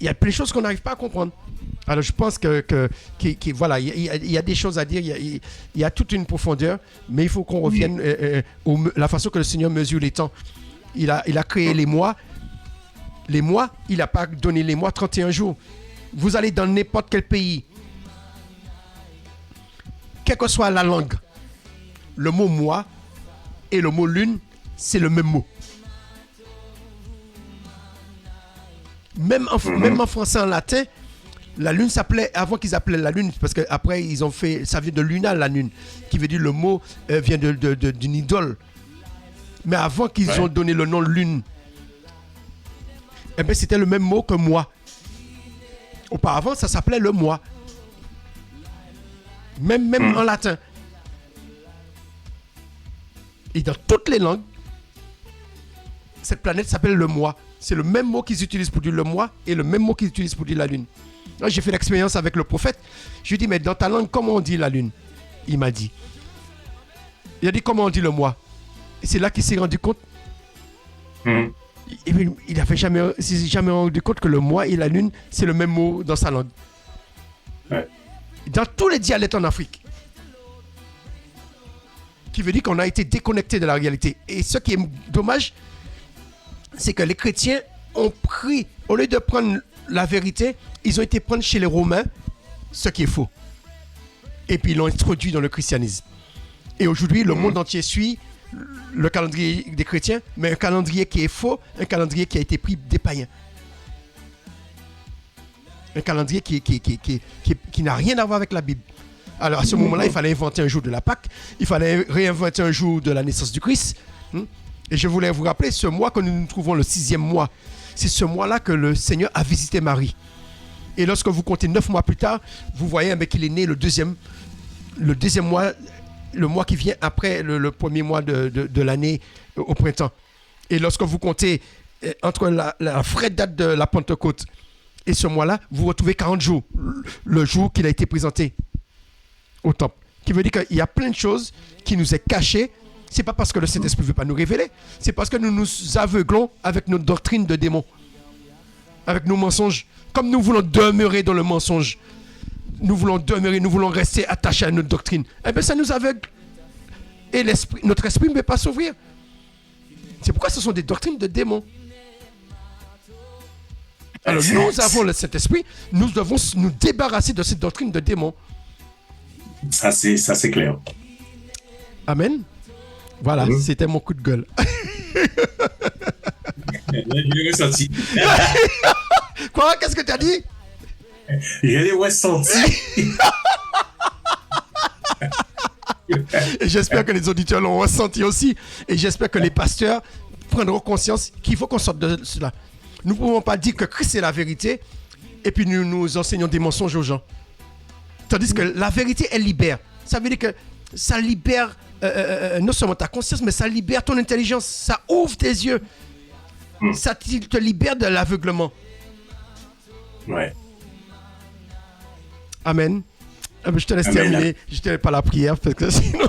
il y a plein de choses qu'on n'arrive pas à comprendre. Alors je pense voilà, il y a des choses à dire, il y a toute une profondeur, mais il faut qu'on revienne la façon que le Seigneur mesure les temps. Il a créé les mois. Les mois, il n'a pas donné les mois 31 jours. Vous allez dans n'importe quel pays, quelle que soit la langue, le mot mois et le mot lune, c'est le même mot. Même en français, en latin, la lune s'appelait, avant qu'ils appelaient la lune, parce qu'après ils ont fait, ça vient de luna, la lune, qui veut dire le mot vient d'une idole. Mais avant qu'ils ont donné le nom lune, eh bien, c'était le même mot que mois. Auparavant, ça s'appelait le mois. Même en latin. Et dans toutes les langues, cette planète s'appelle le mois. C'est le même mot qu'ils utilisent pour dire le mois et le même mot qu'ils utilisent pour dire la lune. Là, j'ai fait l'expérience avec le prophète. Je lui ai dit, mais dans ta langue, comment on dit la lune? Il m'a dit. Il a dit, comment on dit le mois? Et c'est là qu'il s'est rendu compte. Il n'avait jamais rendu compte que le mois et la lune, c'est le même mot dans sa langue. Ouais. Dans tous les dialectes en Afrique. Qui veut dire qu'on a été déconnecté de la réalité. Et ce qui est dommage, c'est que les chrétiens ont pris, au lieu de prendre la vérité, ils ont été prendre chez les Romains ce qui est faux. Et puis ils l'ont introduit dans le christianisme. Et aujourd'hui, le monde entier suit le calendrier des chrétiens, mais un calendrier qui est faux, un calendrier qui a été pris des païens. Un calendrier qui n'a rien à voir avec la Bible. Alors à ce moment-là, il fallait inventer un jour de la Pâque, il fallait réinventer un jour de la naissance du Christ. Et je voulais vous rappeler, ce mois que nous trouvons le 6e mois, c'est ce mois-là que le Seigneur a visité Marie. Et lorsque vous comptez 9 mois plus tard, vous voyez qu'il est né le deuxième mois, le mois qui vient après le premier mois de l'année au printemps. Et lorsque vous comptez entre la vraie date de la Pentecôte et ce mois-là, vous retrouvez 40 jours, le jour qu'il a été présenté au temple. Qui veut dire qu'il y a plein de choses qui nous est cachées. C'est pas parce que le Saint-Esprit ne veut pas nous révéler, c'est parce que nous nous aveuglons avec nos doctrines de démons, avec nos mensonges. Comme nous voulons demeurer dans le mensonge, nous voulons rester attachés à notre doctrine. Eh bien, ça nous aveugle. Et notre esprit ne peut pas s'ouvrir. C'est pourquoi ce sont des doctrines de démons. Alors, nous avons le Saint-Esprit, nous devons nous débarrasser de cette doctrine de démons. Ça, c'est clair. Amen. Voilà, c'était mon coup de gueule. Je l'ai ressenti. Quoi? Qu'est-ce que tu as dit? Je l'ai ressenti. Et j'espère que les auditeurs l'ont ressenti aussi. Et j'espère que les pasteurs prendront conscience qu'il faut qu'on sorte de cela. Nous ne pouvons pas dire que Christ est la vérité et puis nous enseignons des mensonges aux gens. Tandis que la vérité, elle libère. Ça veut dire que ça libère non seulement ta conscience, mais ça libère ton intelligence. Ça ouvre tes yeux. Ça te libère de l'aveuglement. Ouais. Amen. Je te laisse terminer. Je ne te laisse pas la prière parce que sinon...